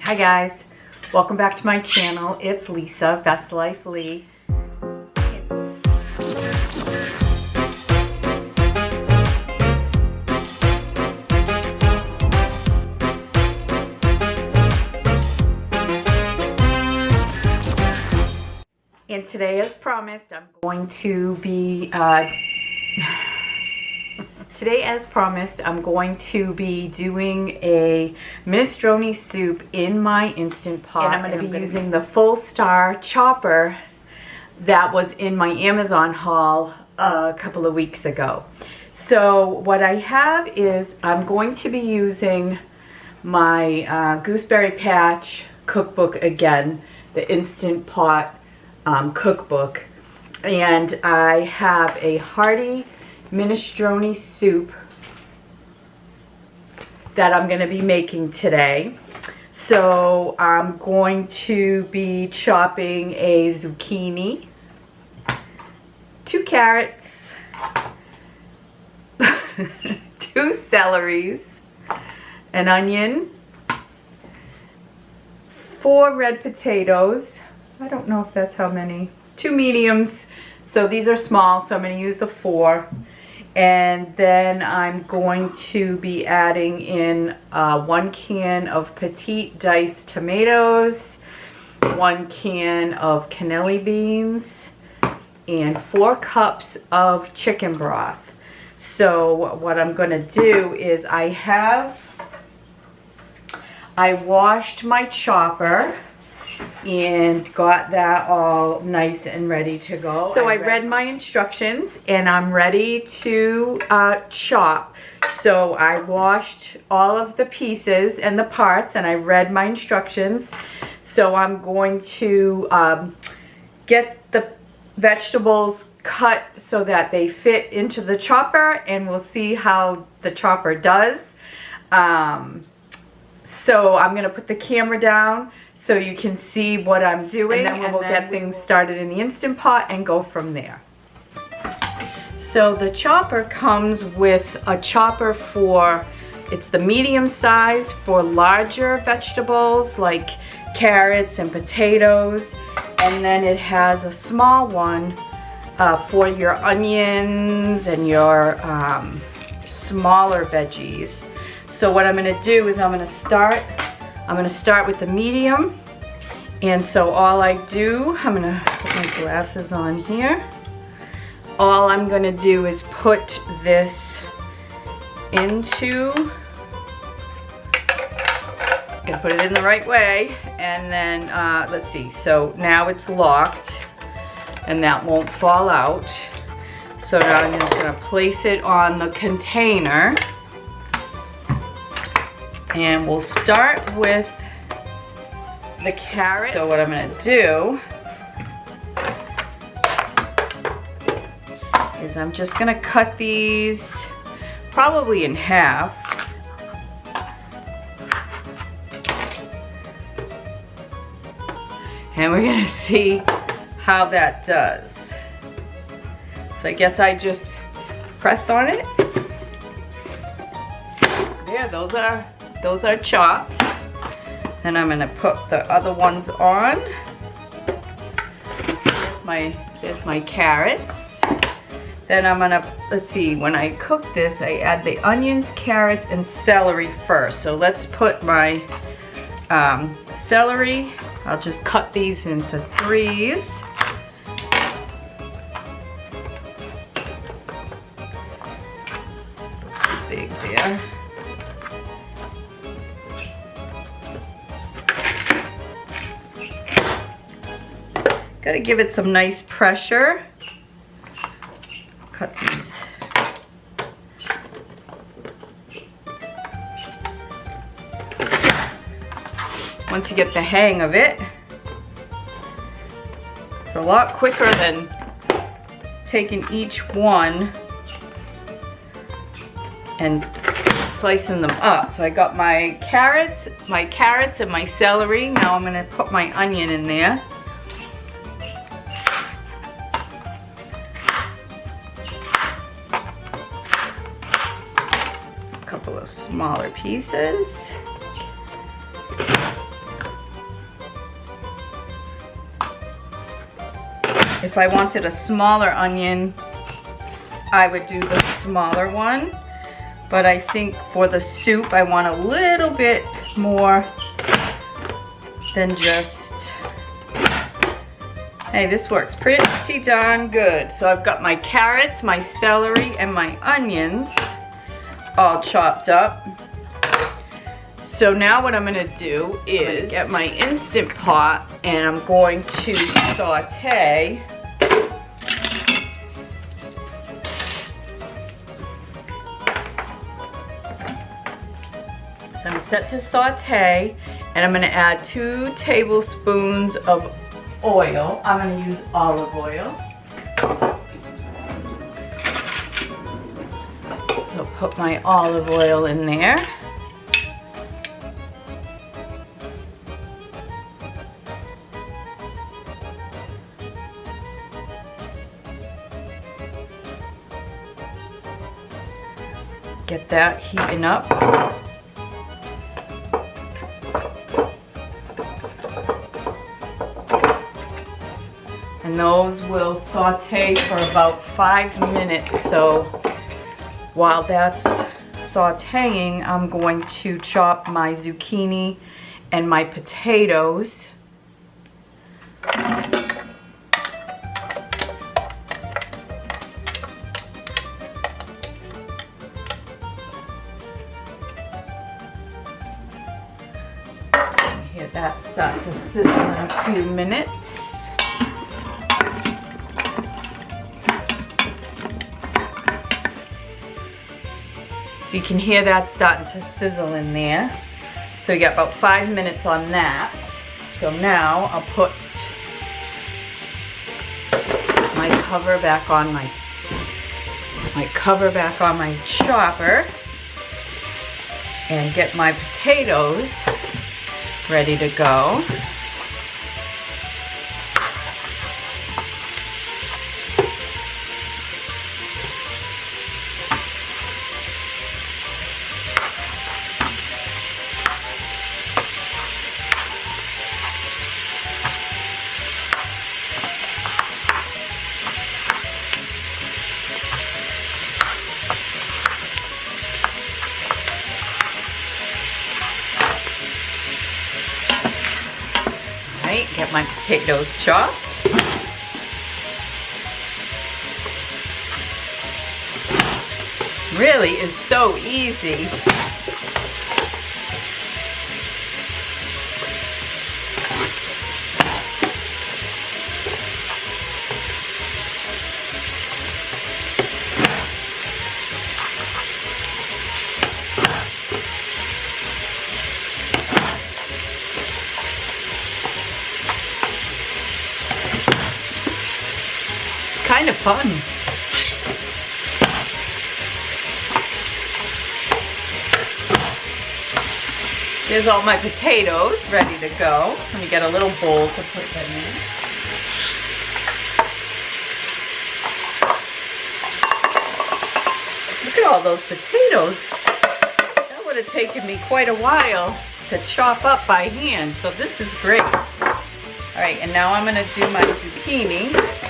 Hi guys, welcome back to my channel. It's Lisa, Best Life Lee. And today, as promised, I'm going to be doing a minestrone soup in my Instant Pot. And I'm going to be using the Fullstar chopper that was in my Amazon haul a couple of weeks ago. So what I have is I'm going to be using my Gooseberry Patch cookbook again, the Instant Pot cookbook, and I have a hearty minestrone soup that I'm going to be making today. So I'm going to be chopping a zucchini, 2 carrots, 2 celeries, an onion, 4 red potatoes. I don't know if that's how many. 2 mediums. So these are small, so I'm going to use the 4. And then I'm going to be adding in 1 can of petite diced tomatoes, 1 can of cannelli beans, and 4 cups of chicken broth. So what I'm going to do is I washed my chopper and got that all nice and ready to go. So I read my instructions and I'm ready to chop. So I washed all of the pieces and the parts and I read my instructions. So I'm going to get the vegetables cut so that they fit into the chopper, and we'll see how the chopper does. So I'm going to put the camera down so you can see what I'm doing, and then we'll get things started in the Instant Pot and go from there. So the chopper comes with a chopper it's the medium size for larger vegetables like carrots and potatoes, and then it has a small one for your onions and your smaller veggies. So what I'm going to do is I'm going to start with the medium. And so all I do, I'm going to put my glasses on here. All I'm going to do is put this into, gotta put it in the right way, and then let's see, so now it's locked and that won't fall out. So now I'm just going to place it on the container. And we'll start with the carrot. So what I'm going to do is I'm just going to cut these probably in half. And we're going to see how that does. So I guess I just press on it. There, those are chopped. Then I'm going to put the other ones on. Here's my carrots. Then I'm going to, let's see, when I cook this, I add the onions, carrots, and celery first. So let's put my celery. I'll just cut these into 3s. Big there. Gotta give it some nice pressure. Cut these. Once you get the hang of it, it's a lot quicker than taking each one and slicing them up. So I got my carrots and my celery. Now I'm gonna put my onion in there. A couple of smaller pieces. If I wanted a smaller onion, I would do the smaller one. But I think for the soup, I want a little bit more than just, hey, this works pretty darn good. So I've got my carrots, my celery, and my onions all chopped up. So now what I'm gonna do is get my Instant Pot and I'm going to saute So I'm set to saute, and I'm gonna add 2 tablespoons of oil. I'm gonna use olive oil. So put my olive oil in there. Get that heating up. And those will saute for about 5 minutes. So while that's sauteing, I'm going to chop my zucchini and my potatoes. Hear that start to sizzle in a few minutes. So you can hear that starting to sizzle in there. So you got about 5 minutes on that. So now I'll put my cover back on my chopper and get my potatoes ready to go. Get my potatoes chopped. Really is so easy. Kind of fun. There's all my potatoes ready to go. Let me get a little bowl to put them in. Look at all those potatoes. That would have taken me quite a while to chop up by hand, so this is great. All right, and now I'm gonna do my zucchini.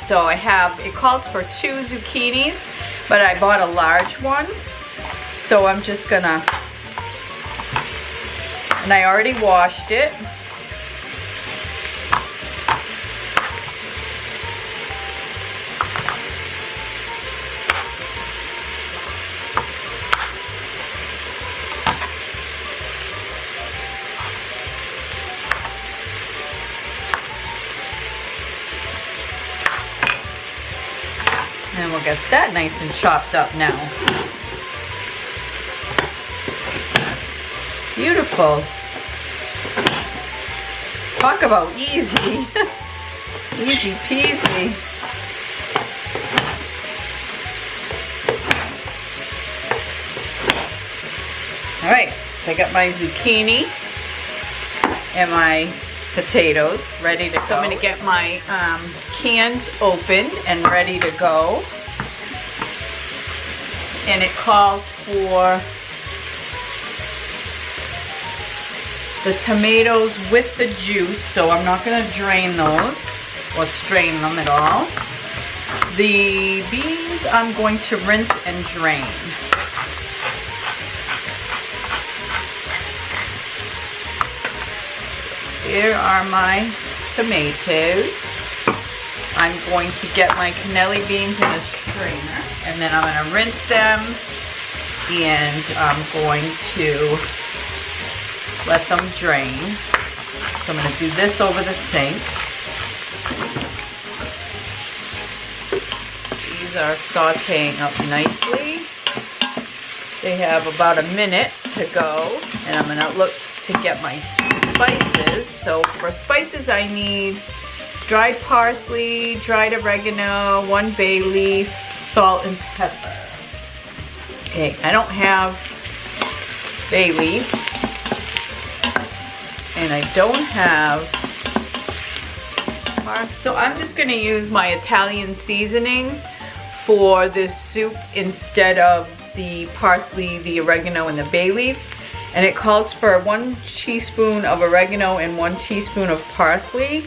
So I have, it calls for 2 zucchinis, but I bought a large one. So I'm just gonna, and I already washed it. And we'll get that nice and chopped up now. Beautiful. Talk about easy. Easy peasy. All right, so I got my zucchini and my potatoes ready to go. So I'm going to get my cans opened and ready to go. And it calls for the tomatoes with the juice, so I'm not going to drain those or strain them at all. The beans I'm going to rinse and drain. Here are my tomatoes. I'm going to get my cannelli beans in a strainer, and then I'm going to rinse them, and I'm going to let them drain. So I'm going to do this over the sink. These are sauteing up nicely. They have about a minute to go, and I'm going to look to get my spices. So for spices I need dried parsley, dried oregano, 1 bay leaf, salt and pepper. Okay, I don't have bay leaf, and I don't have parsley. So I'm just going to use my Italian seasoning for this soup instead of the parsley, the oregano, and the bay leaf. And it calls for 1 teaspoon of oregano and 1 teaspoon of parsley.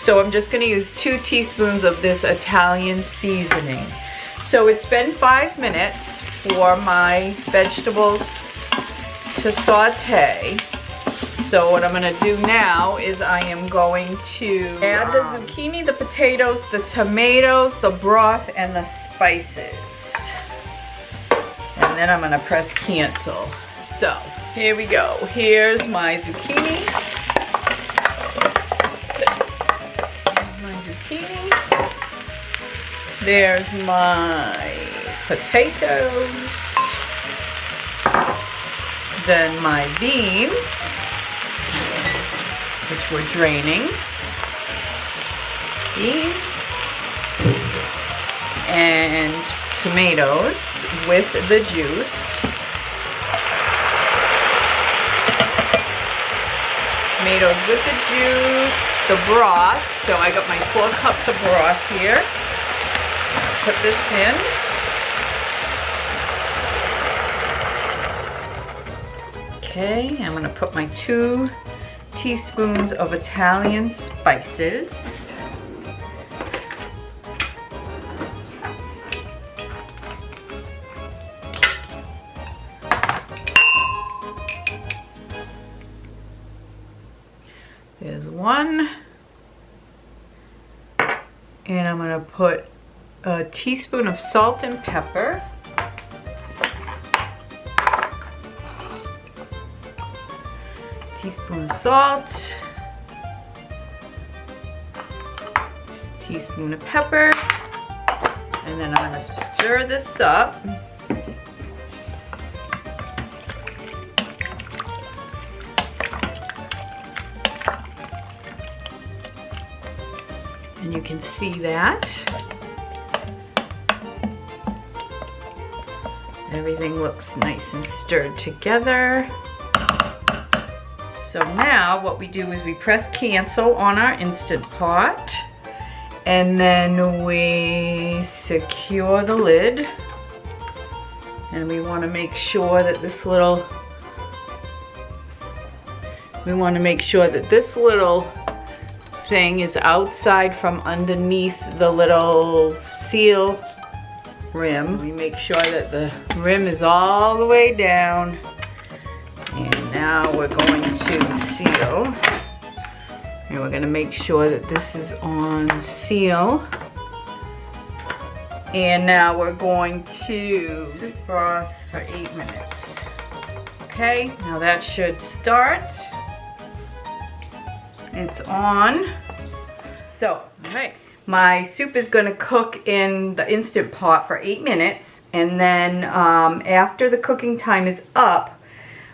So I'm just going to use 2 teaspoons of this Italian seasoning. So it's been 5 minutes for my vegetables to saute. So what I'm going to do now is I am going to add the zucchini, the potatoes, the tomatoes, the broth, and the spices. And then I'm going to press cancel. So here we go. Here's my zucchini. There's my potatoes. Then my beans, which we're draining. Beans. And tomatoes with the juice. Tomatoes with the juice, the broth. So I got my 4 cups of broth here. Put this in. Okay, I'm going to put my 2 teaspoons of Italian spices. There's 1. And I'm going to put a teaspoon of salt and pepper. Teaspoon of salt. Teaspoon of pepper. And then I'm going to stir this up. And you can see that. Everything looks nice and stirred together. So now what we do is we press cancel on our Instant Pot, and then we secure the lid, and we want to make sure that this little thing is outside from underneath the little seal rim. We make sure that the rim is all the way down. And now we're going to seal. And we're going to make sure that this is on seal. And now we're going to soup broth for 8 minutes. Okay, now that should start. It's on. So, all right. My soup is going to cook in the Instant Pot for 8 minutes, and then after the cooking time is up,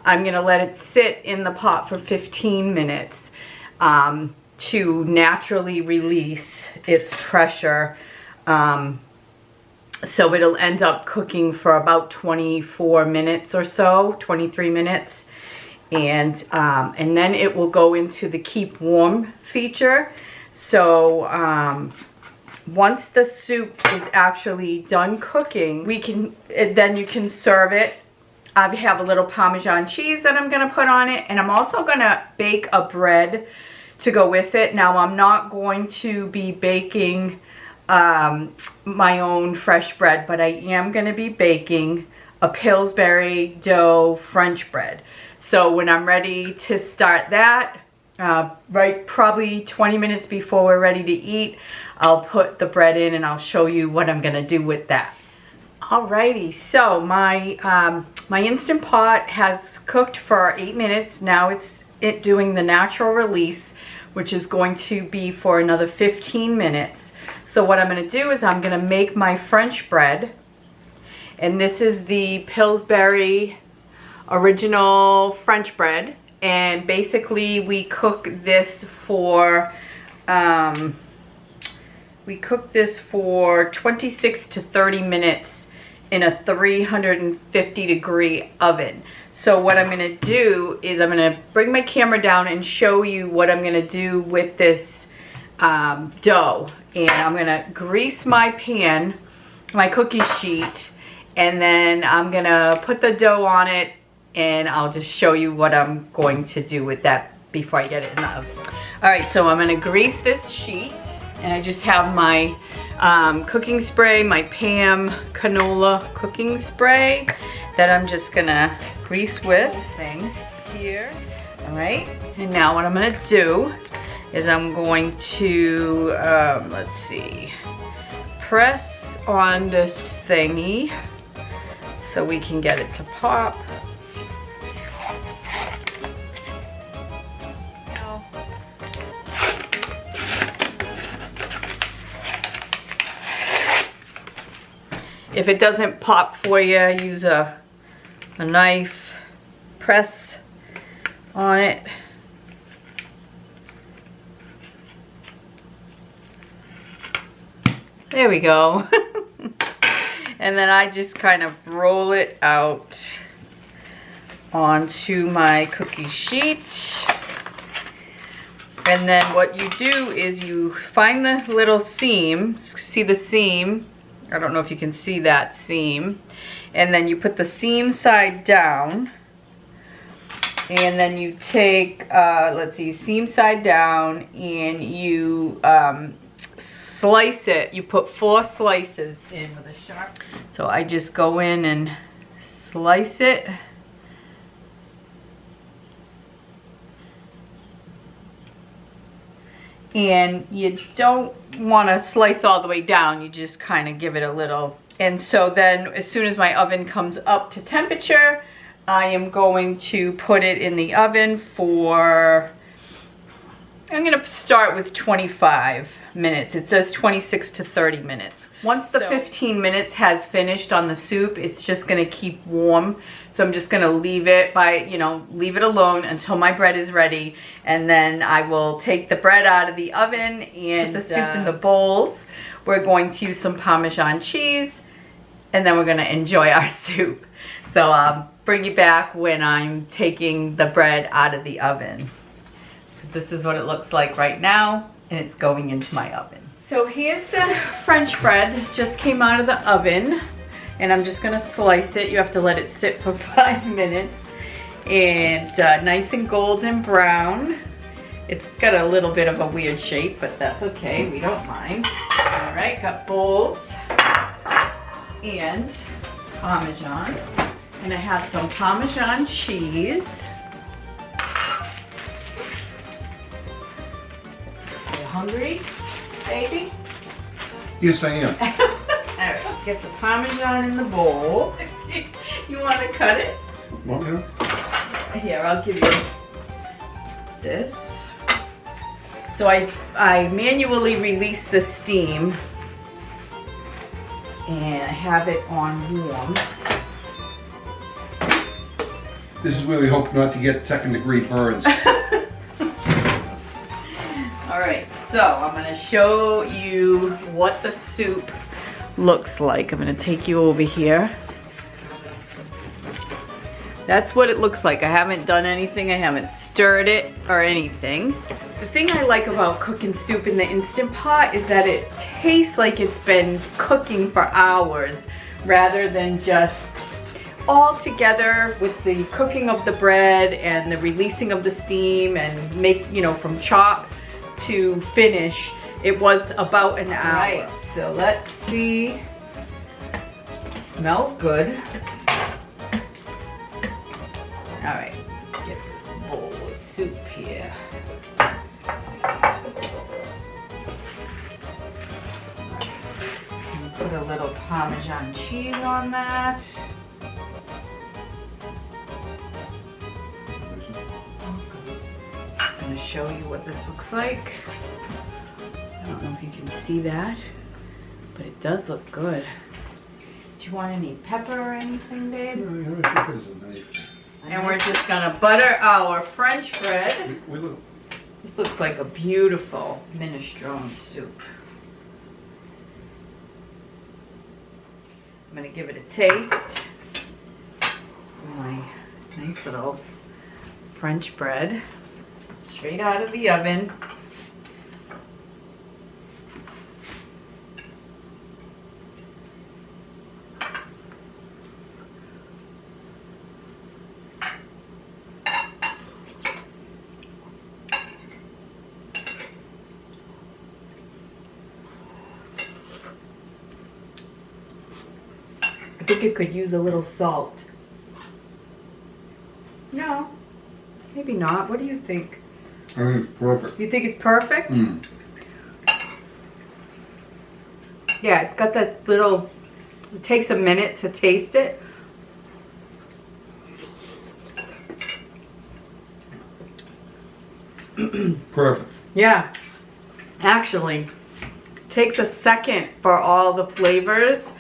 I'm going to let it sit in the pot for 15 minutes to naturally release its pressure. So it'll end up cooking for about 24 minutes or so, 23 minutes. And then it will go into the keep warm feature. So once the soup is actually done cooking, then you can serve it I have a little Parmesan cheese that I'm gonna put on it, and I'm also gonna bake a bread to go with it. Now I'm not going to be baking my own fresh bread, but I am gonna be baking a Pillsbury dough French bread. So when I'm ready to start that, right probably 20 minutes before we're ready to eat, I'll put the bread in and I'll show you what I'm gonna do with that. Alrighty, so my my Instant Pot has cooked for 8 minutes. Now it's doing the natural release, which is going to be for another 15 minutes. So what I'm gonna do is I'm gonna make my French bread. And this is the Pillsbury original French bread. And basically we cook this for 26 to 30 minutes in a 350-degree oven. So what I'm gonna do is I'm gonna bring my camera down and show you what I'm gonna do with this dough. And I'm gonna grease my pan, my cookie sheet, and then I'm gonna put the dough on it, and I'll just show you what I'm going to do with that before I get it in the oven. All right, so I'm gonna grease this sheet, and I just have my cooking spray, my Pam canola cooking spray that I'm just gonna grease with thing here. All right, and now what I'm gonna do is I'm going to, let's see, press on this thingy so we can get it to pop. If it doesn't pop for you, use a knife, press on it. There we go. And then I just kind of roll it out onto my cookie sheet. And then what you do is you find the little seam, see the seam? I don't know if you can see that seam. And then you put the seam side down. And then you take, let's see, seam side down, and you slice it. You put 4 slices in with a sharp. So I just go in and slice it. And you don't want to slice all the way down, you just kind of give it a little. And so then as soon as my oven comes up to temperature, I am going to put it in the oven for, I'm going to start with 25 minutes. It says 26 to 30 minutes. Once the 15 minutes has finished on the soup, it's just going to keep warm. So I'm just going to leave it leave it alone until my bread is ready. And then I will take the bread out of the oven and put the soup in the bowls. We're going to use some Parmesan cheese, and then we're going to enjoy our soup. So I'll bring you back when I'm taking the bread out of the oven. So this is what it looks like right now, and it's going into my oven. So here's the French bread, just came out of the oven, and I'm just gonna slice it. You have to let it sit for 5 minutes, and nice and golden brown. It's got a little bit of a weird shape, but that's okay, we don't mind. All right, got bowls and Parmesan, and I have some Parmesan cheese. You hungry, baby? Yes, I am. Alright, get the Parmesan in the bowl. You want to cut it? Want me to? Here, I'll give you this. So I manually release the steam, and I have it on warm. This is where we hope not to get 2nd-degree burns. Alright, so I'm going to show you what the soup looks like. I'm going to take you over here. That's what it looks like. I haven't done anything. I haven't stirred it or anything. The thing I like about cooking soup in the Instant Pot is that it tastes like it's been cooking for hours rather than just all together with the cooking of the bread and the releasing of the steam and from chop to finish, it was about an hour. Right, so let's see. It smells good. All right, get this bowl of soup here. And put a little Parmesan cheese on that. Just gonna show you what this looks like. I don't know if you can see that, but it does look good. Do you want any pepper or anything, babe? And we're just gonna butter our French bread. This looks like a beautiful minestrone soup. I'm gonna give it a taste. My nice little French bread, straight out of the oven. I think it could use a little salt. No, maybe not. What do you think? I think it's perfect. You think it's perfect? Mm. Yeah, it's got that little, it takes a minute to taste it. Perfect. Yeah, actually, it takes a second for all the flavors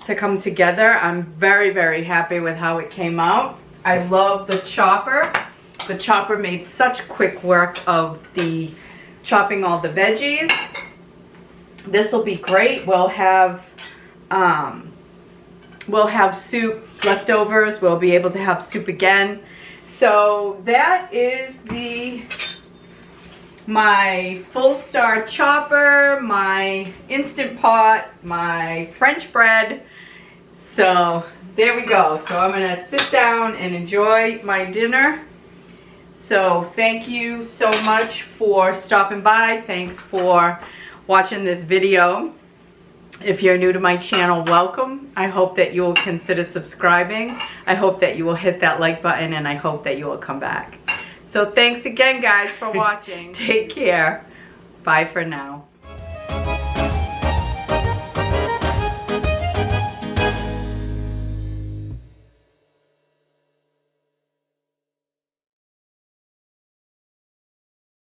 to come together. I'm very, very happy with how it came out. I love the chopper. The chopper made such quick work of the chopping all the veggies. This will be great. We'll have soup leftovers. We'll be able to have soup again. So that is my Fullstar chopper, my Instant Pot, my French bread. So there we go. So I'm gonna sit down and enjoy my dinner. So thank you so much for stopping by. Thanks for watching this video. If you're new to my channel, welcome. I hope that you will consider subscribing. I hope that you will hit that like button, and I hope that you will come back. So thanks again, guys, for watching. Take care. Bye for now.